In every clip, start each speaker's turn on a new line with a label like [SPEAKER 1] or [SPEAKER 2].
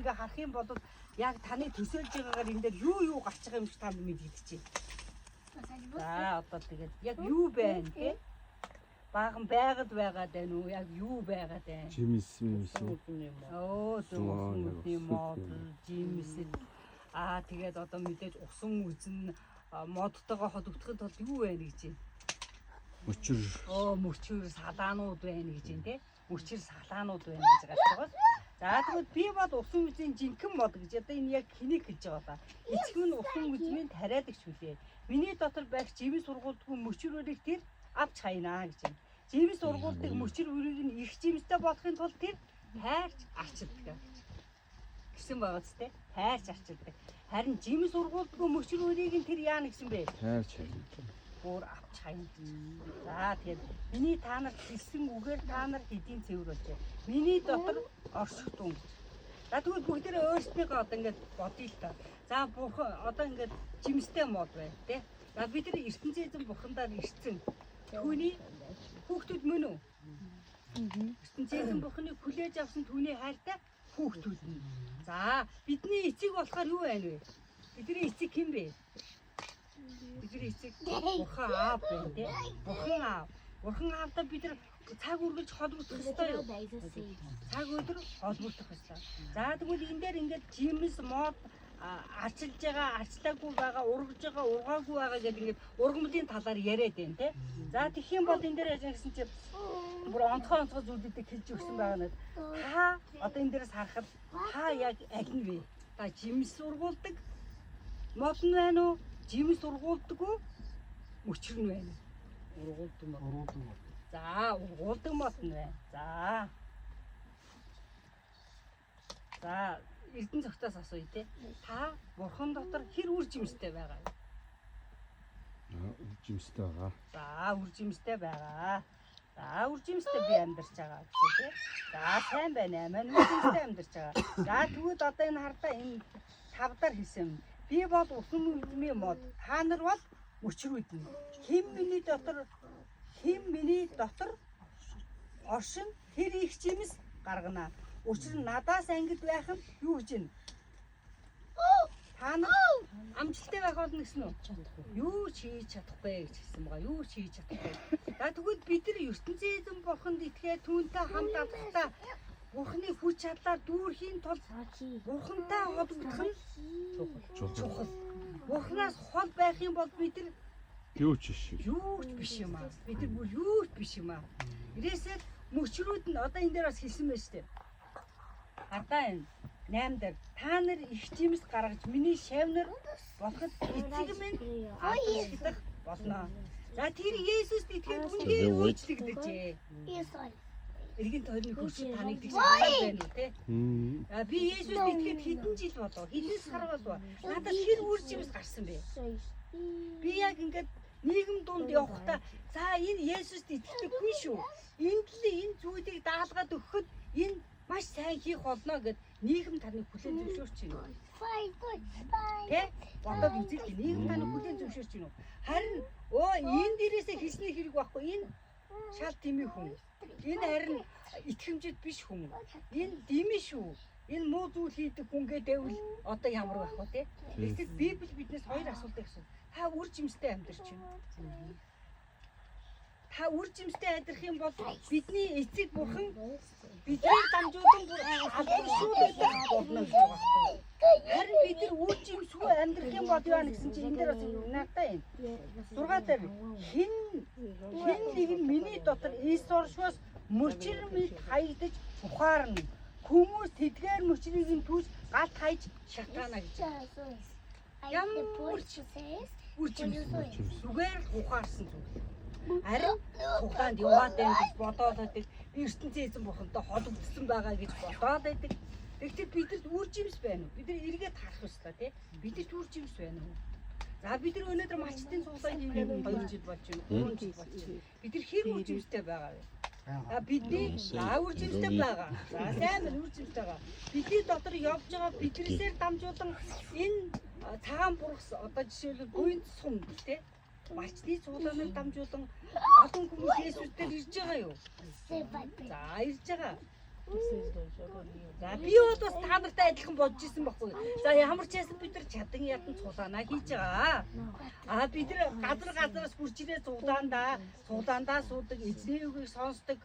[SPEAKER 1] Ингээ харах юм бол яг таны төсөөлж байгаагаар энэ дээр юу гарч байгаа юм шиг та мэдэгдэж байна. За одоо тэгээд яг юу байна те? Баган байгаад байна уу? Яг юу байгаад байна?
[SPEAKER 2] Жимс.
[SPEAKER 1] Оо зөвхөн модл, жимс. Тэгээд одоо мэдээж усан үзэн модтойгоо холбогдохын тулд юу байна гэж байна? Мөчөр салаанууд байна гэж байна те? Мөчөр салаанууд байна гэж гарч байгаа. За тэгвэл би бол усан үзэн жинхэнэ мод гэж одоо энэ яг хэнийг хэлж байгаа ба. Эцэг нь усан үзмийн тариадаг шүлээ. Миний дотор байх жимс сургуулдгүй мөчөр үрийг тэр авч хайнаа гэж байна. Жимс сургуулдаг мөчөр үрийг нь их жимстэй болохын тулд тэр хайрч арчилдаг гэсэн байгаа ч тийм хайрч арчилдаг. Харин жимс сургуулдгүй мөчөр үрийг нь тэр яана гэсэн бэ?
[SPEAKER 2] Хайрч
[SPEAKER 1] бүр авч хайна. За тэгээд миний та нарт хэлсэн үгээр та нар хэдийн цэвэр болжээ. Миний дотор оршихтун. За тэгвэл бүгдээрээ өөрсдийнхөө одоо ингээд бодъё л та. За бурхан одоо ингээд жимстэй мод бай тий. За бид нар ертөнцийн эзэн бурхандаар ирсэн. Түүний хүүхдүүд мөн үү? ертөнцийн эзэн бурханы хүлээж авсан түүний хайртай хүүхдүүд нь. За бидний эцэг болохоор юу байна вэ? Бидний эцэг хэн бэ? Бидний эцэг бурхан аав байна тий. Бурхан аав. Бурхан аавтай бид нар цаг үргэлж холбогдох ёстой юу? Цаг өдөр холбогдох ёстой. За тэгвэл энэ дээр ингээд жимс мод арчилж байгаа, арчлаагүй байгаа, ургаж байгаа, ургаагүй байгаа гэдэг ингээд ургамлын талаар яриад байна тий. За тэгэх юм бол энэ дээр яаж гэсэн чи бүр онцгой зүйлүүдийг хэлж өгсөн байгаа нь та одоо энэ дээрээс харахад та яг аль нь вэ? Та жимс ургуулдаг мод нь байна уу? Жимс ургуулдаггүй мөчр нь байна уу? Ургуулдаг мод. За ургуулдаг мод нь байна. За Эрдэнэ цогтоос асууя те. Та бурхан дотор хэр үр жимстэй байгаа вэ?
[SPEAKER 2] Үр жимстэй байгаа.
[SPEAKER 1] За үр жимстэй байгаа. За үр жимстэй би амьдарч байгаа гэсэн те. За сайн байна маань үр жимстэй амьдарч байгаа. За тэгвэл одоо энэ хардаа энэ тавдаар хэлсэн. Би бол усан үзмийн мод. Та нар бол мөчр үднэ. Хэн миний дотор оршин тэр их жимс гаргана. Учир нь надаас ангид байх нь юу гэж байна? Та нар амжилттай байх болно гэсэн үү? Юу ч хийж чадахгүй гэж хэлсэн байгаа. Юу ч хийж чадахгүй. За тэгвэл бид нар ертөнцийн эзэн бурханд итгээд түүнтэй хамт авдахдаа бурханы хүч чадлаар дүүрхийн тулд бурхантай холбогдох нь чухал. Бурханаас хол байх юм бол бид нар
[SPEAKER 2] юу ч
[SPEAKER 1] биш юм аа. Бид нар бүр юу ч биш юм аа. Ирээсээ мөчрүүд нь одоо энэ дээр бас хэлсэн байж тээ. Одоо энэ 8 дээр та нар их жимс гаргаж миний шавнар болоход эцэг минь аалдах болно. За тэр Есүст итгэхэд үнээр үйлчлэгдэжээ. Эргэн тойрны хүч таныг тэгж байна уу те? Би Есүст итгэхэд хэдэн жил болов? Хэдэн сар болов? Надад хэр үр жимс гарсан бэ? Би яг ингээд нийгэм дунд явахдаа за энэ Есүст итгэдэг хүн шүү. Энэ зүйлийг даалгаад өгөхөд энэ маш сайн хийх болно гэд нийгэм таныг хүлээн зөвшөөрч байна. Тэ? Бодоод үзэх нийгэм таныг хүлээн зөвшөөрч байна. Харин энэ дээрээсээ хийсний хэрэг байхгүй. Энэ шал дэмий хүн. Энэ харин итгэмжид биш хүн. Энэ дэмий шүү. Энэ муу зүйл хийдэг хүн гэдээвэл одоо ямар байх вэ те? Эсвэл Библи биднээс хоёр асуултыг асуув. Та үр жимстэй амьдарч байна. Та үр жимстэй амьдрах юм бол бидний эцэг бурхан бидний дамжуулан бүр алдаршуулдаг болно гэж байгаа юм. Харин бид нар үр жимсгүй амьдрах юм бол яа гэсэн чинь энэ дээр бас нагдаа юм. 6 дээр хэн нэг нь миний дотор Иесоршоос мөчр мэд хаягдаж ухаарна. Хүмүүс тэдгээр мөчрийг нь түүж галт хайж шатаана гэж. Ямар үр жимс зүгээр ухаарсан зүйл. Харин хугацаанд яваад байх гэж бодоод байдаг. Би ертөнцийн эзэн бурхантай холбогдсон байгаа гэж бодоод байдаг. Тэгэхдээ бидэд үр жимс байна уу? Бид нар эргээд харах ёстой тий. Бидэд үр жимс байна уу? За бид нар өнөөдөр мачтын цуглаан хийгээд 2 жил болж байна. 3 жил болж байна. Бид нар хэр үр жимстэй байгаа вэ? Бидний үр жимстэй байгаа. За сайн байна үр жимстэй байгаа. Бидний дотор явж байгаа биднээсээр дамжуулан энэ цагаан бургас одоо жишээлбэл буйн сум тий. Мачны цуглаанаар дамжуулан олон хүмүүс Есүстэй ирж байгаа юу? За ирж байгаа. За би бол бас та нартай адилхан бодож исэн байхгүй. За ямар ч байсан бид нар чадан ядан цуглаанаа хийж байгаа. Бид нар газараас хурж ирээ цуглаандаа суудаг, эзний үгийг сонсдог.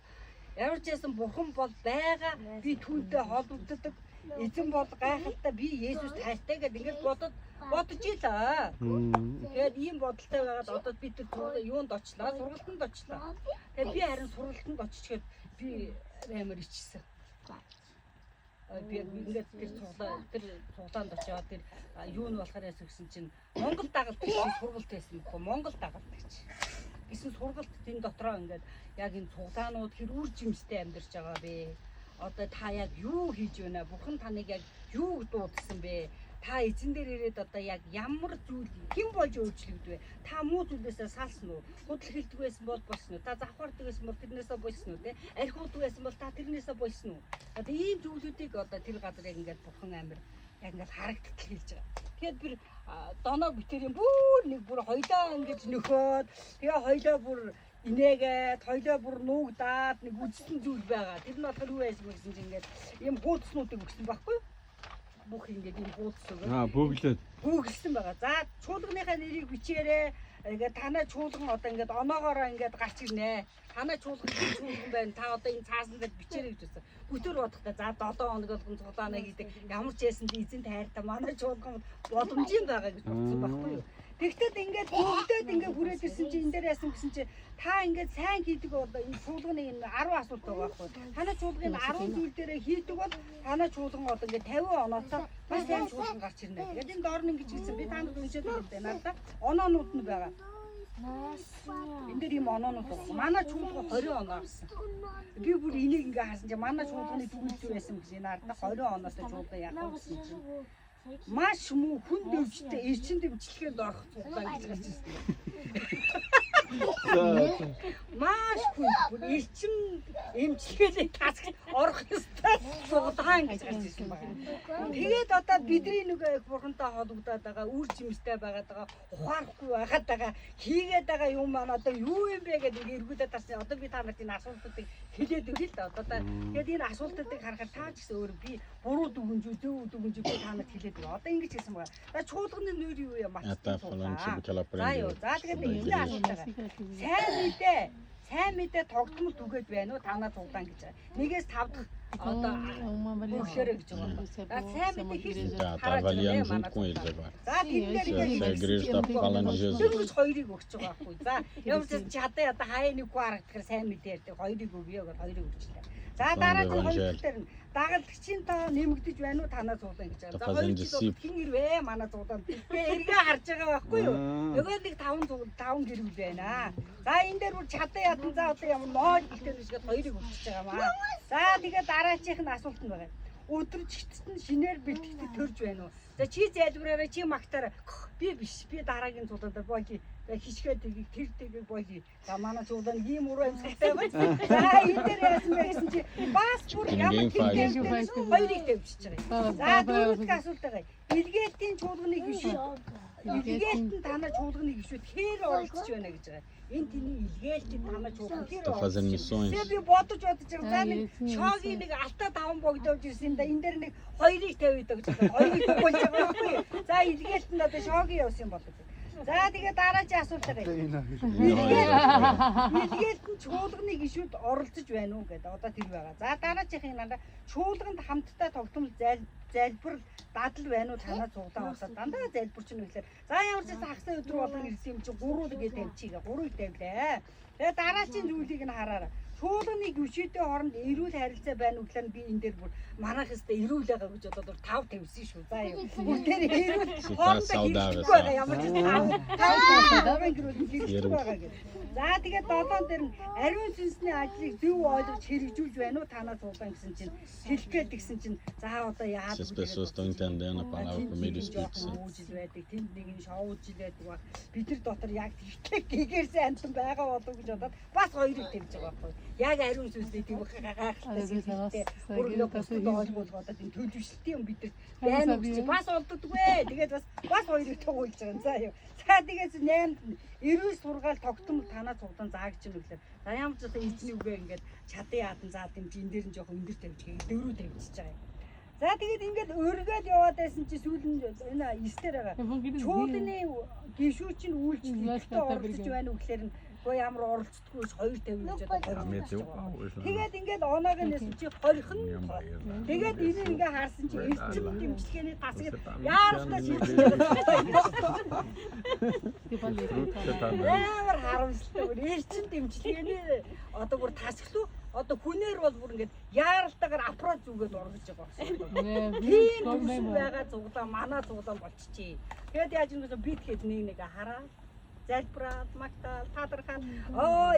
[SPEAKER 1] Ямар ч байсан бурхан бол байгаа. Би түүнтэй холбогддог. Эзэн бол гайхалтай би Есүс хайртай гэдэг ингээд бодож илаа. Тэгээд ийм бодолтой байгаад одоо бид нар юунд очлоо? Сургалтанд очлоо. Тэгээд би харин сургалтанд очичгээд би амар ичсэн. Би ингээд тэр цуглаанд очиод тэр юу нь болохоор гэсэн чинь Монгол дагалдаг сургалт байсан байхгүй Монгол дагалдаг чи. Гэсэн сургалт энэ дотроо ингээд яг энэ цуглаанууд хэр үр жимстэй амьдарч байгаа бэ? Одоо та яг юу хийж байна? Бурхан таныг яг юу дуудсан бэ? Та эзэн дээр ирээд одоо яг ямар зүйл хэн болж өөрчлөгдвэ? Та муу зүйлээсээ салсан уу? Худал хэлдэг байсан бол болсон уу? Та завхаардаг байсан бол тэрнээсээ болсон уу? Архиудаг байсан бол та тэрнээсээ болсон уу? Одоо ийм зүйлүүдийг одоо тэр газар яг ингээд бурхан амир яг ингээд харагдтал хэлж байгаа. Тэгэхээр би доноо битэрийн бүр хоёлаа ингэж нөхөөд тэгээ хоёлаа бүр инээгээд хоёлоо бүр нуугдаад нэг үдсэн зүйл байгаа. Тэр нь болохоор юу байсан бэ гэсэн чинь ингээд ийм хуудснуудыг өгсөн байхгүй юу? Бүх ингээд ийм хуудс өгөө. Бөглөсөн байгаа. За чуулганыхаа нэрийг бичээрэй. Ингээд танай чуулган одоо ингээд оноогоороо ингээд гарч ирнэ. Танай чуулган байна. Та одоо энэ цаасан дээр бичээрэй гэж байна. Бүтээр бодохдоо за 7 хоног болгон цуглаанаа хийдэг. Ямар ч байсан эзэн тайртай манай чуулган боломжийн байгаа гэж бодсон байхгүй юу? Тэгтэл ингээд бүгдээд ингээд хүрээд ирсэн чи энэ дээр яасан гэсэн чи та ингээд сайн хийдэг бол энэ чуулганы энэ 10 асуулт байгаа байхгүй. Танай чуулганы 10 зүйл дээр хийдэг бол танай чуулган одоо ингээд 50 оноосоо бас сайн чуулган гарч ирнэ. Тэгээд энэ доор нь ингэж хэлсэн. Би танад уншаад байна. Надад оноонууд нь байгаа. Энд дээр юм оноонууд байгаа. Манай чуулган 20 оноо авсан. Би бүр энийг ингээд харсан чи манай чуулганы төгөлдөр байсан гэж энэ ардаа 20 оноосоо чуулган яах вэ гэсэн чинь маш муу хүн дэвжтэй эрчин дэвжлэхэд орох цуглаан гэж хэлсэн. Маш хүн эрчин эмчилгээний таск орох ёстой цуглаан гэж хэлсэн байна. Тэгээд одоо бидний нөгөө бурхантай холбогдоод байгаа үр жимстэй байгаад байгаа ухаарахгүй байгаад байгаа хийгээд байгаа юм маань одоо юу юм бэ гэдэг эргүүлээд тарсан. Одоо би та нарт энэ асуултуудыг хэлээд өгье л да. Одоо тэгээд энэ асуултуудыг харахад та ч гэсэн өөр би буруу дүгнж зөв дүгнж би та нарт хэлээд байгаа. Одоо ингэж хэлсэн байна. За чуулганы нэр юу юм мартсан. За тэгээд энэ асуулт байгаа. Сайн мэдээ тогтмол түгээд байна уу танаа цуглаан гэж байгаа. 1-5 дахь одоо өгшөрөө гэж байгаа. Сайн мэдээ хийх хараад байна. За тэндээр ингэж хоёрыг өгч байгаа байхгүй. За ямар ч чадаа одоо хаяа нэг хүү харагдахаар сайн мэдээ ярьдаг хоёрыг өгье гэж хоёрыг өгчлээ. За дараа нь хоёр дээр нь дагалдагчийн тоо нэмэгдэж байна уу танаа цуглаан гэж байгаа. За хоёр жил хин ирвэ манай цуглаан. Тэгээ эргээ харж байгаа байхгүй юу? Нөгөө нэг 5 гэрүүл байна. За энэ дээр бүр чадаа ядан за одоо ямар ноож ихтэй нэшгээд хоёрыг өгч байгаа маа. За тэгээ дараачих нь асуулт нь байгаа. Өдөржигтэн шинээр бэлтгэдэг төрж байна уу? За чи зайлбараараа чи магтаараа би биш би дараагийн цуглаанд боёо. Хичгээд тэр тэгийг боёо. За манай цуглаан ийм уруу амьсгалтай байна. За энэ дээр яасан бэ гэсэн чи бас бүр ямар хоёрыг тавьчихж байгаа. За дөрөвдүгээр асуулт байгаа. Илгээдийн чуулганыг гişүүд. Илгээдэн танаа чуулганыг гişүүд хээр оролцож байна гэж байгаа. Энэ тэний илгээлтийн танаа чуулган хээр оролцож. Тэгээ би бодож байгаа. За нэг шогийн нэг алтаа 5 богдож ирсэн да энэ дээр нэг хоёрыг тавиад гэж байгаа. Хоёрыг болж байгаа байхгүй юу? За илгээлтэнд одоо шогийн явсан болов. За тэгээ дараагийн асуулт байгаа. Илгээлтэн чуулганыг гişүүд оролцож байна уу гэдэг одоо тэр байгаа. За дараагийн надаа чуулганд хамтдаа тогтмол залбир дадал байна уу танаа цуглаан усаа дандаа залбирч нь үлээ. За ямар ч гэсэн хагас өдрөө болгон ирсэн юм чи 3 гээд тавьчихъя. 3-ыг тавилаа. Тэгээ дараагийн зүйлийг нь хараараа. Чуулганы гүшүүдийн хооронд эрүүл харилцаа байна уу гэхлээр би энэ дээр бүр манайх хэвээр эрүүл байгаа гэж бодоод 5 тавьсан шүү. За юу. Бүгдээр эрүүл хоорондоо хэрэгтэй байгаа ямар ч 5 хэрэгтэй байгаа гэж. За тэгээд 7 дээр нь ариун сүнсний ажлыг зөв ойлгож хэрэгжүүлж байна уу танаа цуглаан гэсэн чинь хэлэх гээд гисэн чинь за одоо яагаад
[SPEAKER 2] As pessoas estão entendendo a palavra por meio do Espírito Santo.
[SPEAKER 1] Тэнд нэг нь шоуж илээд баг бид нар дотор яг тэгээрсэн амтан байгаа болов гэж бодоод бас хоёрыг тавьж байгаа байхгүй. Яг ариун сүнсээ тийм гайхалтай сэтгэлтэй бүр ингээ бусдад ойлгуулгаад энэ төлөвшлтийн юм бид нар байна уу бас олддоггүй. Тэгээд бас хоёрыг тугуулж байгаа юм заа юу. За тэгээд 8-нд 90 сургаал тогтмол танаа цуглан заагч юм гэхлээр за ямар ч одоо эзний үгээ ингээд чадын яадан заа дэмжин дээр нь жоохон өндөр тавьчих дөрөв тавьчихж байгаа юм. За тэгээд ингээд өргөөл яваад байсан чи сүүлэн энэ эстер байгаа. Чуулганы гişүүч нь үйлчлэлтэй оролцож байна уу гэхлээр гоо ямар оролцдоггүйс 250 гэж одоо. Тэгээд ингээд оноог нь чи 20хан. Тэгээд энэ ингээ харсан чи эрчим дэмжлэгээний тасаг яаралтай шийдэж байгаа. Ямар харамсалтай бүр эрчим дэмжлэгээний одоо бүр тасглуу одоо хүнээр бол бүр ингээд яаралтайгаар аппроч зүгээд оргож байгаа байна. Тийм хүмүүс байгаа зуглаа манаа зуглаа болчихжээ. Тэгээд яаж юм бэ би тэгэхэд нэг хараа залбираад магтаал тадархаад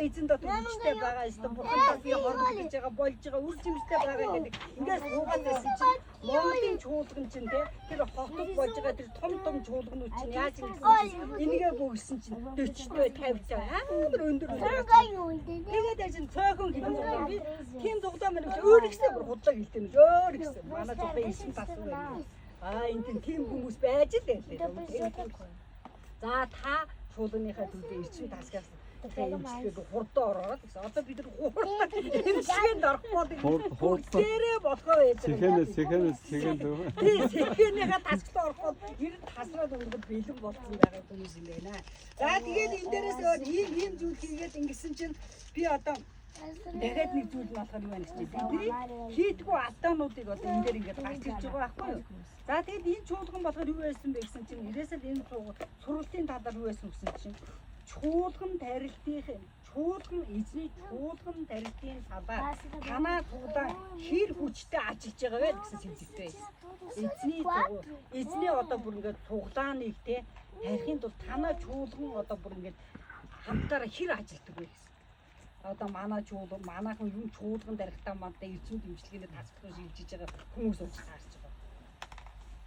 [SPEAKER 1] эзэн дотор хүчтэй байгаа юм бурхандаа би хордож байгаа болж байгаа үр жимстэй байгаа гэдэг ингээс суугаад байсан чинь Монголын чуулган чинь тэр хотод болж байгаа тэр том чуулганууд чинь яаж ингэсэн энийгээ бүгсэн чинь 40-тэй 50-тай амар өндөр тэгээд яаж цөөхөн гэдэг би тийм зуглаа мань өөрөөсөө бүр худлаа гэлтэй нь өөрөөсөө манай зуглаа ишин тассан байна энэ тийм хүмүүс байж л байлээ за та чуулганыхаа төлөө эрчим тасгаас эмчилгээд хурдаа ороод гэсэн. Одоо бид нар хурдаа эмчилгээнд орохгүй дээрээ болохоо байж байгаа. Сэхэнээс сэхэнийхээ тасгалтаа ороход ер нь тасраад өнгөд бэлэн болсон байгаа хүмүүс юм байна. За тэгээд энэ дээрээс ийм зүйл хийгээд ингэсэн чинь би одоо дахиад нэг зүйл болохоор юу байна гэж бидний хийдгүү алдаануудыг одоо энэ дээр ингээд гарч ирж байгаа байхгүй юу? За тэгээд энэ чуулган болохоор юу байсан бэ гэсэн чинь ирээсэл энэ сургуулийн талаар юу байсан гэсэн чинь чуулган эзний чуулган тарилтын талаар танаа цуглаа хэр хүчтэй ажиллаж байгаа вэ гэсэн сэдвтэй байсан. Эзний одоо бүр ингээд цуглааныг те тарихын тулд танаа чуулган одоо бүр ингээд хамтаараа хэр ажилладаг вэ гэсэн. Одоо манай чуулган манайхан юм чуулган дарихтаа мандаа эрчим дэмжлэгээр тасгалж шилжиж байгаа хүмүүс болж таарч байгаа.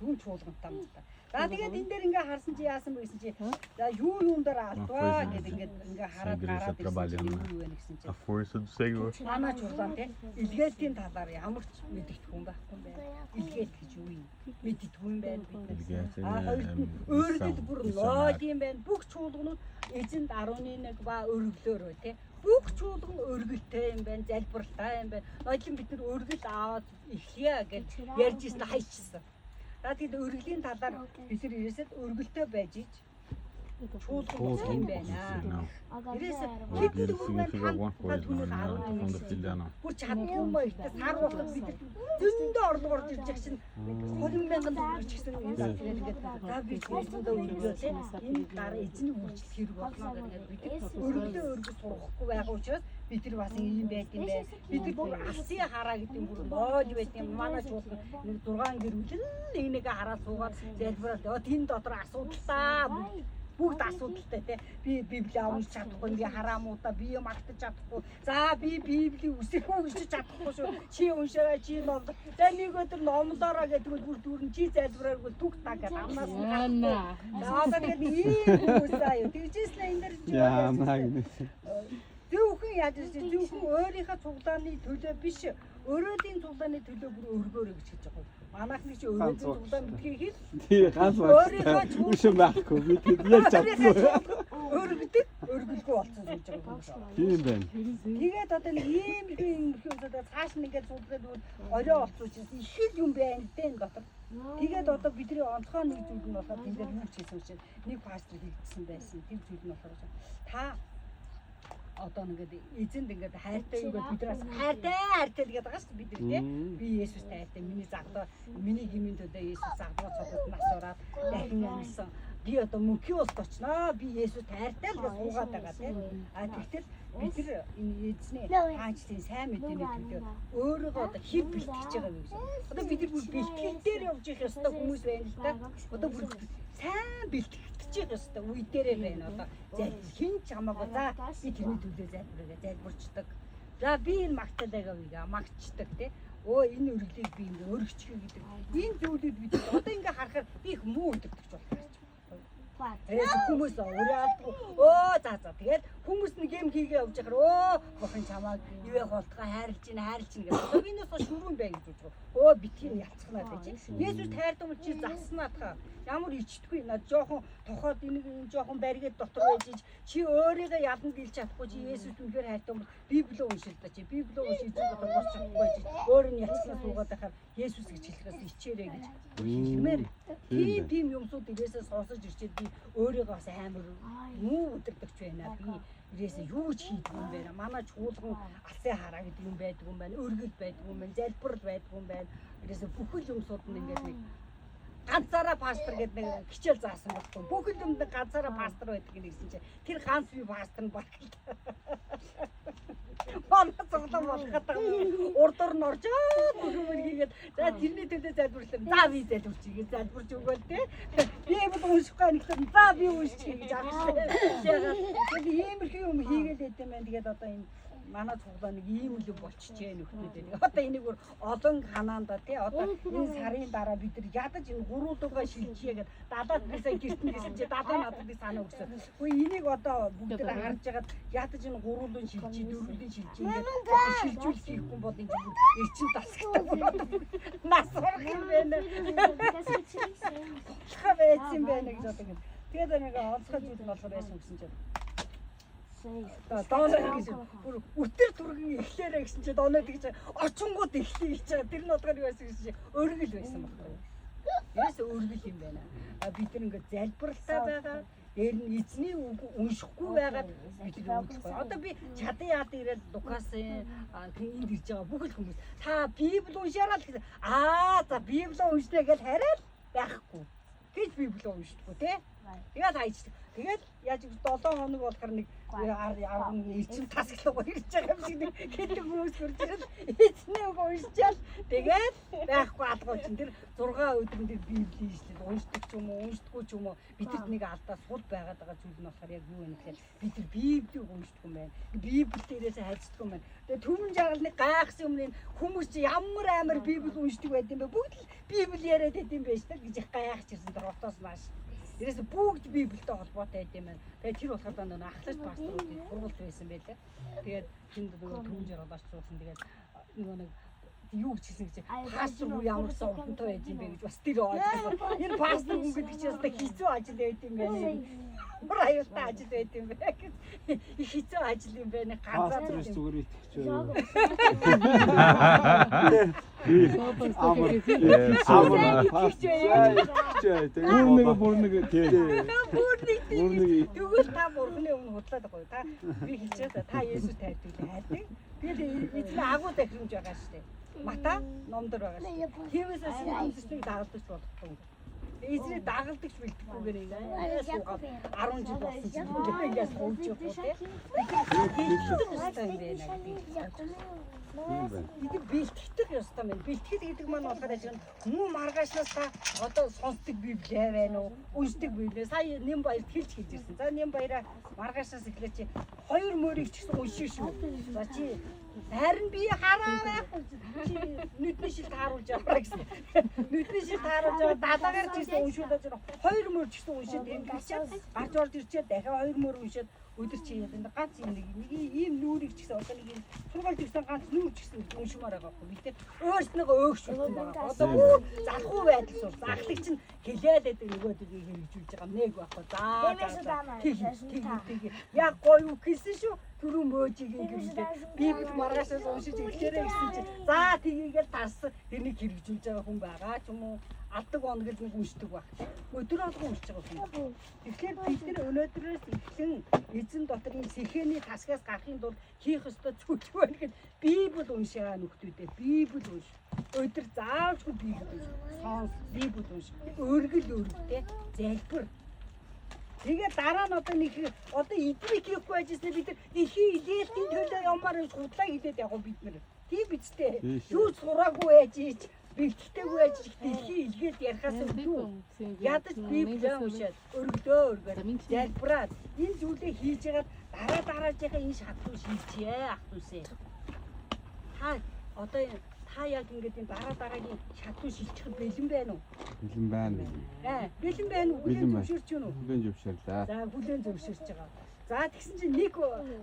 [SPEAKER 1] Юм чуулгантай мандаа. За тэгээд энэ дээр ингээ харсан чи яасан бэ гэсэн чи за юун дээр алдваа гэдэг ингээ хараад гараад юу вэ гэсэн чи. Манай чуулган те илгээлтийн талаар ямар ч мэддэг хүн байхгүй юм байна. Илгээл гэж юу юм? Мэддэг юм байна бид. Өөрөөр бүр лоод юм байна. Бүх чуулганууд эзэнд 11 ба өргөлөөрөө те бүх чуулган өргөлтэй юм байна, залбиралтай юм байна. Ноёлын бид нар өргөл аваад ихье гэж ярьж ирсэн хайчсан. За тэгээд өргөлийн талаар бид нар ирээсэд өргөлтэй байж ич чуулган юм байна. Ирээсэд хэд бүр чадахгүй маа ихтэй сар болоод бид зөндөө орлого орж ирж байгаа чинь 20,000 төгрөг ч гэсэн энэ залхиад ингээд за би чуулгандаа өргөлөө энэ дараа эзний үйлчлэл хэрэг болно гэдэг бид өргөлөө сурахгүй байгаа учраас бид нар бас ийм байт юм байна. Бид нар бүр алсын хараа гэдэг бүр лоож байт юм. Манай чуулган 6 гэрүүлэн нэг хараа суугаад залбираад тэн дотор асуудалтай бүгд асуудалтай те би библи авч чадахгүй би хараамуудаа би магтаж чадахгүй за би библийн үсэхүү гэж чадахгүй шүү чи уншаа чи ном за нэг өдөр номлоороо гэдэг бүр дүүрэн чи залбираагүй түг таа гэж амнаас одоо тэгээд ийм үсаа юу тэгжээслээ энэ дэр Зөвхөн яаж вэ? Зөвхөн өөрийнхөө цуглааны төлөө биш, өрөөлийн цуглааны төлөө бүр өргөөрэй гэж хэлж байгаа. Манайхны чи өрөөлийн цуглаан битгий хэл. Тий, ганц баг. Үшэн байхгүй. Бид яаж чадсан. Өргөдөг, өргөлгүй болсон гэж байгаа юм. Тийм байна. Тэгээд одоо нэг ийм хүмүүсээ цааш нэгээд цуглаад орой олцооч их л юм байна дээ энэ дотор. Тэгээд одоо бидний онцгой нэг зүйл нь болохоор энэ дээр юу ч хийсэн чинь нэг пастор хийгдсэн байсан. Тэр зүйл нь болохоор та одоо ингээд эзэнд ингээд хайртай ингээд бидраас хайртай гэдэг байгаа шүү бид нар тийм би Есүстэй хайртай миний загтаа миний гмийн төлөө Есүс загтаа цогт насураад дахин амьсан би одоо мөнхийн улс очноо би Есүст хайртай л гэж суугаад байгаа тийм тэгэхээр бид нар энэ эзний хаанчлын сайн мэдээний төлөө өөрийгөө одоо хэр бэлтгэж байгаа юм шиг одоо бид нар бүр бэлтгэл дээр явж их ёстой хүмүүс байна л да одоо бүр сайн бэлтгэж ёстой үе дээрээ байна одоо хин ч хамаагүй за би тэрний төлөө залбирчдаг за би энэ магтаалаа магтчдаг тий энэ өргөлийг би ингээ өргөчих гэдэг энэ зүйлүүд бид одоо ингээ харахаар би их муу өдөртөгч болчихсон Тэрээс хүмүүс уриалдаг. Өө за тэгээд хүмүүс нэг юм хийгээ явж байхаар бурхан чамааг ивэ голтгоо хайрлж гин гэдэг. Энэс шүрүүн бай гэж үздэг. Битгий ялцхнаа гэж. Есүс тайрдмал чи заснаа та. Ямар ичдэггүй над жоохон тохоод энийг жоохон баригэд дотор байж чи өөрийгөө ялан дийлж чадахгүй чи Есүс үнэхээр хайртай Библийг уншил та чи Библийг уншиж байгаа босч чадахгүй байж өөр нь ялцнаа суугаад байхаар Есүс гэж хэлэхээс ичээрэй гэж хэлмээр. Тийм юмсууд ирээсээ сонсож ирчээд би өөрийгөө бас амар муу өдөрдөгч байна. Би ирээсээ юу ч хийдэг юм байна. Манай чуулган алсын хараа гэдэг юм байдаг юм байна. Өргөл байдаг юм байна. Залбирал байдаг юм байна. Ирээсээ бүхэл юмсууд нь ингээд нэг ганцаараа пастор гэдэг нэг хичээл заасан байхгүй. Бүхэл юмд ганцаараа пастор байдаг гэсэн чинь тэр ганц би пастор нь баг л. Манай цуглан болгох гэдэг урдуур нь орж бүгд хийгээд за тэрний төлөө залбирлаа. За би залбирчий гэж залбирч өгөөл те. Би бол уншихгүй нэгсэн. За би уншчих гэж аахгүй. Тэгээд иймэрхүү юм хийгээд байт юм байна. Тэгээд одоо энэ манай цуглаа нэг ийм л болчихжээ нөхдөд. Одоо энийг бүр олон ханаанда тий одоо энэ сарын дараа бид нар ядаж энэ гурвуулгаа шилжээгээд далаад бисаа гэртэн гэсэн чи далаа надад би санаа өгсөн. Үгүй энийг одоо бүгд харж хагаад ядаж энэ гурвуулын шилжээ дөрвөлний шилжээ ингээд шилжүүлэх хийхгүй бол энэ эрчин тасагтай болоод нас орох юм байна. Хаа байц юм байна гэж одоо ингэ. Тэгээд нэг онцгой зүйл болохоор байсан гэсэн чинь дооноо гэж бүр үтэр түргэн эхлээрэ гэсэн чи дооноо гэж очингууд эхлэе гэж байгаа. Тэр нь бодгоор юу байсан гэсэн чи өргөл байсан байхгүй. Яас өргөл юм байна. Бид нар ингээд залбиралтай байгаа. Дээр нь эзний үг уншихгүй байгаад бид нар уучлахгүй. Одоо би чадан яад ирээд Лукасын энд ирж байгаа бүхэл хүмүүс та Библи уншаарай л гэсэн. За Библи уншнаа гэж хараад байхгүй. Гэж Библи уншдаггүй тий. Тэгээд хайчдаг. Тэгээд яаж 7 хоног болохоор нэг 10 элчин тасглаа ирж байгаа юм шиг нэг хэдэн хүмүүс хурж ирээд эзнээ үг уншчаал тэгээд байхгүй алгаа чинь тэр 6 өдрөн дээр Библи ишлэл уншдаг ч юм уу уншдаггүй ч юм уу бидэд нэг алдаа сул байгаад байгаа зүйл нь болохоор яг юу вэ гэхээр бид нар Библийг уншдаг юм байна. Библи дээрээс хайцдаг юм байна. Тэгээд түмэн жаргал нэг гайхсан юм нь хүмүүс чи ямар амар Библи уншдаг байд юм бэ? Бүгд л Библи яриад байд юм байж тал гэж их гайхаж ирсэн тэр отоос маш. Тэрээс бүгд Библиэтэй холбоотой байд юм байна. Тэгээд тэр болохоор дандаа ахлаж пасторуудын сургалт байсан байлаа. Тэгээд тэнд нөгөө түмэн жаргалаач суусан. Тэгээд нөгөө нэг юу ч гэсэн гэж пастор юу ямар сонтой байж юм бэ гэж бас тэр ойлгосон. Энэ пастор хүн гэдэг чинь бас хэцүү ажил байд юм байна. Бүр аюултай ажил байд юм байна гэж хэцүү ажил юм байна. Ганцаар
[SPEAKER 3] зүгээр итгэж байна. Бүрнэг
[SPEAKER 1] тэгвэл та бурхны өмнө худлаад байгаа. Та би хэлчихээ та Есүс тайлбарлаа хайдаг. Тэгээд эзний агуу дахирамж байгаа шүү дээ. Мата номдор байгаа шүү. Тиймээс эзнийг дагалдаж болохгүй. Эзнийг дагалдаж бэлдэхгүйгээр ингээд суугаад 10 жил болсон чинь ингээд суулж явах тийм. Бид бэлтгэдэг ёстой юм. Бэлтгэл гэдэг маань болохоор ажиг хүмүүс маргаашнаас та одоо сонсдог Библи байна уу? Уншдаг Библи. Сая нэм баяр хэлж ирсэн. За нэм баяраа маргаашнаас эхлээ чи 2 мөрийг ч гэсэн уншиж шүү. За чи харин би хараа байхгүй чи нүдний шил тааруулж аваа гэсэн. Нүдний шил тааруулж аваа далаагаар ч гэсэн уншуулаад 2 мөр ч гэсэн уншаад эмгэлчээд гарч орж ирчээд дахиад 2 мөр уншаад өдөр чи яа ганц юм нэг ийм нүрийг ч гэсэн одоо нэг юм сургуульд ирсэн ганц нүр ч гэсэн уншмаар байгаа байхгүй бид өөрснөөгөө өөгшүүлсэн байгаа. Одоо бүр залхуу байдал сур. Захлагч нь хэлээд байдаг нөгөөдгийг хэрэгжүүлж байгаа нэг байхгүй. За яг гоё үг хэлсэн шүү. Түрүү мөөжийг ингэжлээ. Библи маргаашаас уншиж эхлээрэй гэсэн чинь за тгийгээл тарсан тэрнийг хэрэгжүүлж байгаа хүн байгаа ч юм уу алдаг оногд нэг уншдаг баг. Өдөр болгон уншиж байгаа хүн. Тэгэхээр бид нар өнөөдрөөс эхлэн эзэн дотор энэ сэхээний тасгаас гарахын тулд хийх ёстой зүйл байна гэд Библи уншаа нөхдүүдээ Библи унш. Өдөр заавчгүй Библи унш. Сонс Библи унш. Өргөл өргөтэй залбир. Тэгээ дараа нь одоо нэг одоо эднийг хийхгүй байжсэн бид нар дэлхийн идеалын төлөө ямаар худлаа хийдээд яг бид нар. Тийм бидтэй. Юу сураагүй байж ич бэлтгэдэггүй байж дэлхийн илгээд ярихаас өмнө ядаж Библи уншаад өргөдөө өргөөр залбираад энэ зүйлээ хийж ягаад дараажийнхаа энэ шатлуу шийдчихье ах дүүсээ. Та одоо Та яг ингээд энэ дараагийн шатуу шилжих бэлэн байна уу?
[SPEAKER 3] Бэлэн байна.
[SPEAKER 1] Бэлэн байна уу? Хүлэн зөвшөөрч юу нүү?
[SPEAKER 3] Хүлэн зөвшөөрлөө.
[SPEAKER 1] За хүлэн зөвшөөрч байгаа. За тэгсэн чинь нэг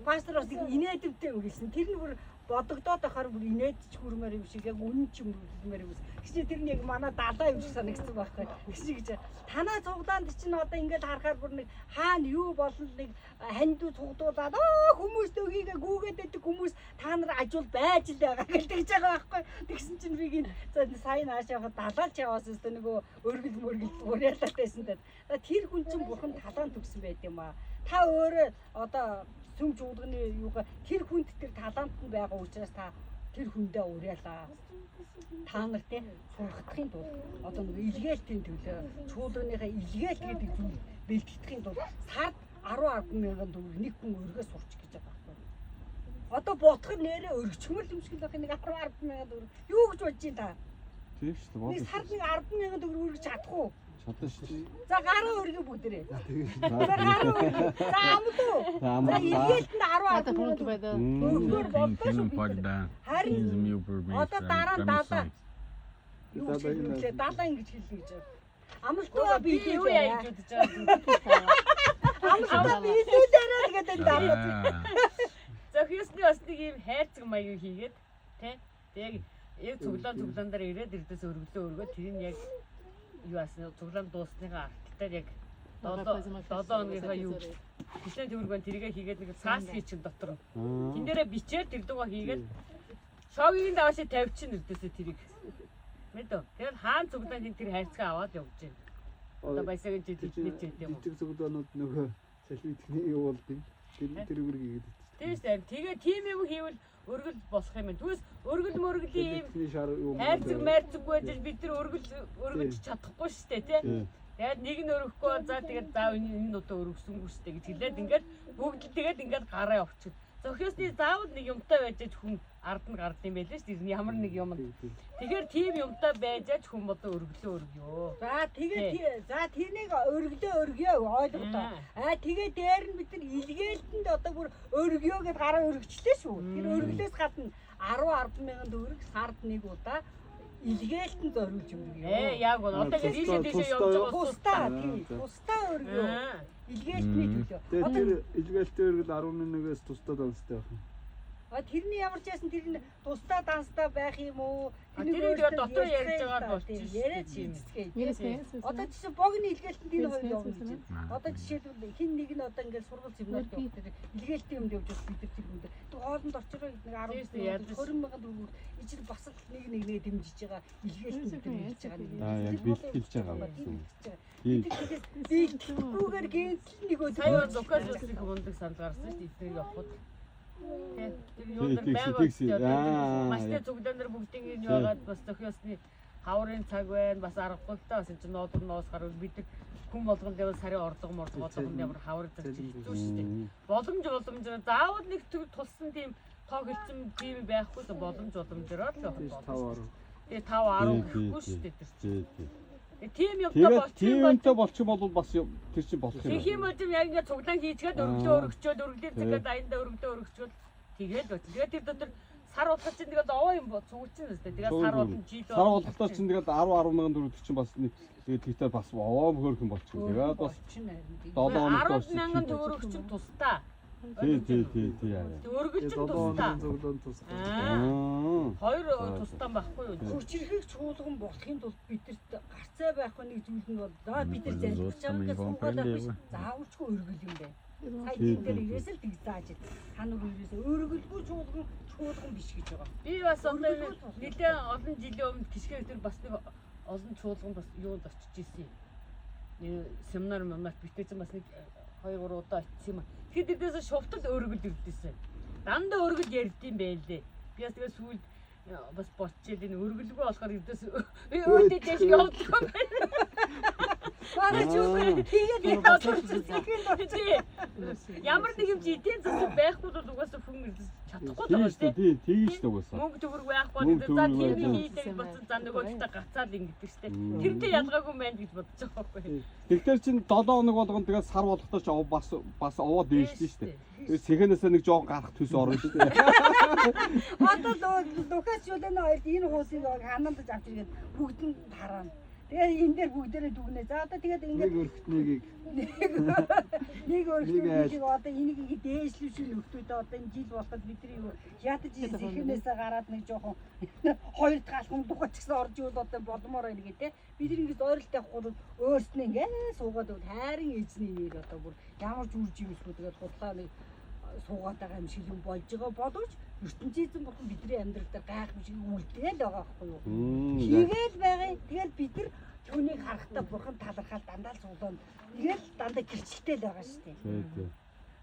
[SPEAKER 1] пастор бас инээдвэтэй үг хэлсэн. Тэр нь бүр бодогдоод байхаар бүр инээдч хүрмээр юм шиг яг үнэн ч юм хэлмээр юм. Гэвч тэр нь яг манай далаа юм шиг санагдсан байхгүй. Гэвч гэж танаа цуглаанд чинь одоо ингээд харахаар бүр нэг хаана юу болно нэг хандуу цугдуулаад хүмүүс төгийгээ гүүгээд байдаг хүмүүс та нар ажил байж л байгаа гэж байгаа байхгүй. Тэгсэн чинь би гин сая нааш явахад далаалж яваас өстө нөгөө өргөл уриалаад байсан даа. Тэр хүн чинь бурхан талаан төгсөн байт юм аа. Та өөрөө одоо сүм жуулганы юугаа тэр хүнд тэр талант нь байгаа учраас та тэр хүндээ уриалаа. Та нар те сургахын тулд одоо нэг илгээлтийн төлөө чуулганыхаа илгээл гэдэг зүйл бэлтгэхийн тулд сард 10,000 төгрөг нэг хүн өргөө сурч гэж байгаа байхгүй. Одоо ботхор нэрээ өргөчмөр юм шиг л байх нэг 10,000 төгрөг. Юу гэж бодож байна та?
[SPEAKER 3] Тийм шүү дээ.
[SPEAKER 1] Нэг сард нэг 10,000 төгрөг өргөж чадах уу?
[SPEAKER 3] Чадна шүү дээ.
[SPEAKER 1] За гараа өргөө бүгдээрээ. За гараа өргөө. За амтуу. За илгээлтэнд 10,000 төгрөг. Өргөөр болдоо шүү бид. Харин одоо дараа далаа. Юу гэж хэлээ? Далаа ингэж хэлнэ гэж. Амлтаа би юу яаж бодож байгаа. Амлтаа би юу дээрээ тэгээд далаа.
[SPEAKER 4] Зохиосны бас нэг юм хайрцаг маяг хийгээд тий. Яг цуглаан дээр ирээд эрдээс өргөлөө тэр нь яг юу асан цуглаан дуусныхаа арталтаар яг 7 хоногийнхаа юу тэсний төгрөгөнд тэргээ хийгээд нэг цаас хийчин дотор. Тэн дээрээ бичээд тэр дугаа хийгээд шогийн даваашаа тавьчин эрдээсээ тэрийг мэдөө. Тэгээд хаан цуглаан тэр хайрцгаа аваад явж байна. Одоо баясагийн жижиг юм уу?
[SPEAKER 3] Жижиг цуглаанууд нөгөө салвитны юу болд юм. Тэр үрг хийгээд.
[SPEAKER 4] Тийм. Тэгээ тийм юм хийвэл өргөл болох юм байна. Түгээс өргөлийн юм хайрцаг майрцаггүй байж бид нар өргөж чадахгүй шүү дээ тий. Тэгээд нэг нь өргөхгүй за тэгээд заа энэ удаа өргөсөнгүү шүү дээ гэж хэлээд ингээд бүгд тэгээд ингээд гараа явчих. Зохиосны заавал нэг юмтай байж хүн ард нь гардыг юм байлээ шүү дээ. Ямар нэг юм. Тэгэхээр тийм юмтай байжаач хүн бодоо өргөлөө өргөё.
[SPEAKER 1] За тэгээд за тэрнийг өргөлөө өргөё ойлголоо. Тэгээд дээр нь бид нар илгээлтэнд одоо бүр өргөё гэд гараа өргөчлээ шүү. Тэр өргөлөөс гадна 10,000 төгрөг сард нэг удаа илгээлтэнд зориулж өргөё.
[SPEAKER 4] Яг бол одоо тийшээ явж байгаа
[SPEAKER 1] тустаа өргөё. Илгээлтний төлөө.
[SPEAKER 3] Тэгээд тэр илгээлтээр өргөл 11-ээс тустаа данстай байх юм.
[SPEAKER 1] Тэрний ямар ч яасан тэр нь тустаа данстай байх юм уу?
[SPEAKER 4] Тэрийг дотор ярьж байгаа болчих
[SPEAKER 1] яриад шийдсгээ. Одоо жишээ богны илгээлтэнд энэ хоёр явна гэж байна. Одоо жишээлбэл хин нэг нь одоо ингээд сургууль семинарт явдаг. Илгээлтийн юм явж бас бид тэр хүндээ. Тэг хоолнд очроо нэг 20,000 төгрөг ижил бас нэг дэмжиж байгаа илгээлтэнд дэмжиж байгаа нэг.
[SPEAKER 3] Яг бэлтгэлж байгаа юм.
[SPEAKER 1] Бэлтгэхгүйгээр гинцэл нэг өдөр
[SPEAKER 4] сая зукаас үсрэх хүндэг санд гарсан шүү дээ. Эдгээр явахд. Тэр юундар байгаа. Мастай зүгдэнэр бүгдийн энэ яагаад бас зохиосны хаврын цаг байна. Бас аргагүй л та бас энэ нодор ноос гарвал бид хүн болгонд явал сарын орлого ямар хаврын цаг хэцүү шүү дээ. Боломж заавал нэг тулсан тийм тоо хэлсэн тийм байхгүй л боломжоор л явах. Тэгээ 5-10 гэхгүй шүү дээ. Тийм юмтай
[SPEAKER 3] болчих юм бол бас тэр чинь болох юм.
[SPEAKER 4] Их юм бол яг ингээд цуглаан хийчгээд өргөчөөд өргөлийн цагаад аяндаа өргөчөөд тэгээд бод. Тэгээд тэр дотор сар болгоч чинь тэгээд овоо юм цугулчин өстэй. Тэгээд сар болгон жил
[SPEAKER 3] сар болгохтой чинь тэгээд 10,000 төгрөг чинь бас нэг тэгээд тийтээ бас овоо хөөрхөн болчих. Тэгээд бас 7 хоног
[SPEAKER 4] 10,000 төгрөг чинь тусдаа.
[SPEAKER 3] Тий яа.
[SPEAKER 4] Өргөлч тусдаа. Хоёр тусдаа байхгүй юу?
[SPEAKER 1] Хүчирхэг чуулган болохын тулд бидэрт гарцаа байхгүй нэг зүйл нь бол бид нар залбирч байгаагаас суугаад биш. Заавалчгүй өргөл юм байна. Сая дээр ирээсэл тэг зааж ид. Та нар ирээсээ өргөлгүй чуулган биш гэж байгаа.
[SPEAKER 4] Би бас одоо нэлээд олон жилийн өмнө гიშгээр тэр бас нэг олон чуулган бас юунд очиж ирсэн юм. Семинар битээсэн бас нэг 2-3 удаа очсон юм. Тэгэхээр тэдээс шувтал өргөл ирдээсэн. Дандаа өргөл ярьдсан байлээ. Би бас тэгээ сүүлд бас болчихэл энэ өргөлгүй болохоор ирдээс өөдөө дэш явдаг юм байна.
[SPEAKER 1] Бара чүгээр тэгээд
[SPEAKER 4] ямар нэг юм эдийн засаг байхгүй бол угаасаа хүн ирдээс чадахгүй байгаа шүү дээ.
[SPEAKER 3] Тэгж шүү угаасаа.
[SPEAKER 4] Мөнгө төгрөг байхгүй гэдэг. За тийм хийдэг болсон за нөгөөдөө гацаад ингэдэг шүү дээ. Тэрнтэй ялгаагүй мэн гэж бодож байгаа байхгүй.
[SPEAKER 3] Тэгэхээр чин 7 хоног болгон тэгээд сар болгохдоо ч бас овоо дээшдээ шүү дээ. Тэгээ сэхэнээсээ нэг жоохон гарах төс орно шүү дээ.
[SPEAKER 1] Одоо Лукас Жуланы хоёрт энэ хуусыг ханандаж авч иргээд бүгд нь тараана. Тэгээ энэ дээр бүгдээрээ дүгнээ. За одоо тэгээд ингээд
[SPEAKER 3] Нэг өрхтнийг
[SPEAKER 1] нэг өөрчлөлтийг одоо энийг дээшлүү шиг нөхдөөд одоо энэ жил болоод бидний ятаж сэхэнээсээ гараад нэг жоохон хоёр дахь алхам дугаач гэсэн орж ивэл одоо болмоор байна гэдэг. Бид нэг ойролтой авахгүй өөрснөө ингээд суугаад өгд хайрын эзний нэр одоо бүр ямар зүрж юмсгүй тэгээд худлаа нэг суугаад байгаа юм шиг юм болж байгаа боловч ертөнцийн бурхан бидний амьдрал дээр гайхам шиг үлдээл байгаа байхгүй юу? Хийгээл байгаа. Тэгээд бид нар түүнийг харахтаа бурхан талархал дандаа л цуглаанд тэгээд дандаа гэрчтэй л байгаа шүү дээ.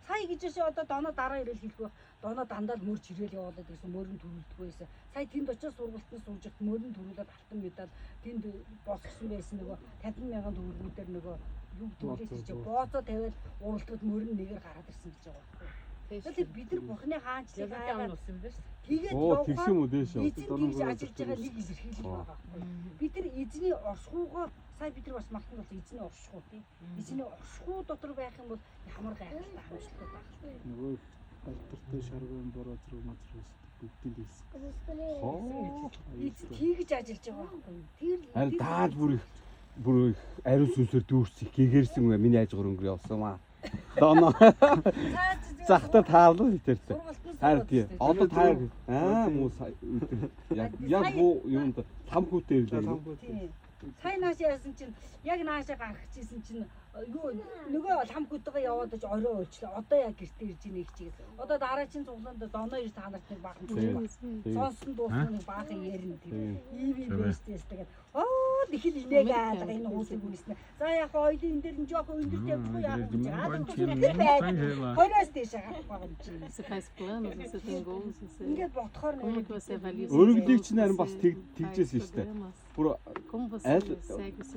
[SPEAKER 1] Сая гэж чи одоо доноо дараа ирэл хэлэх байх. Доноо дандаа л мөрч ирээл явуулаад гэсэн мөрөнд төрүүлдэг байсан. Сая тэнд очиж сургалтанд сууж ихт мөрөнд төрүүлээд алтан медаль тэнд босгосон байсан нөгөө 50,000 төгрөгүүдээр нөгөө юу төлөөс чи бооцоо тавиад уралдаад мөрөнд нэгээр гараад ирсэн гэж байгаа байхгүй. Тэгэхээр бид нар бурхны хаанчлыг хаагаад
[SPEAKER 4] болсон юм байна шүү.
[SPEAKER 1] тэгээд
[SPEAKER 3] тэгс юм уу дээш.
[SPEAKER 1] эзэн тэгж ажиллаж байгаа нэг илэрхийлэл байгаа байхгүй. Бид нар эзний оршихуйгоо сая бид нар бас мартан бол эзний оршихуй тийм. Эзний оршихуй дотор байх юм бол ямар гайхалтай харамсалтай байх вэ?
[SPEAKER 5] Нөгөө алдартай шаргуун бороо зэрэг мазрус бүгдийг хэлсэн.
[SPEAKER 1] Эзэн тэгж ажиллаж байгаа байхгүй. Тэр
[SPEAKER 3] Харин таал бүр их ариун сүнсээр дүүрсэх гэгэрсэн юм миний ажгаар өнгөр явсан маа. Доноо захтар таалуу хитэрсэн. Харин тий. Одоо таар муу яг буу юунд лам хүүтэй ирлээ.
[SPEAKER 1] Сайн наашаа яасан чинь яг наашаа гарах гэсэн чинь юу нөгөө лам хүүтэйгээ яваад ч орой өөрчлөө. Одоо яг гэртээ ирж ийнэ их чигээр. Одоо дараа чинь цуглаанд доноо ир та нарт нэг баахан зүйл. Сонсон дуусны нэг баахан ярина тийм. Ийм бэстэс тэгээд ихэл инег аалга энэ хүмүүсийг үнэснэ. За яг хоёулын энэ дээр нь жоохон өндөр тавьчихгүй яах вэ? Хоёроос дээш гарах байгаа юм чинь. Ингээд ботхоор нэг
[SPEAKER 3] Өргөлийг чинь харин бас тэгжсэн шүү дээ. Бүр аль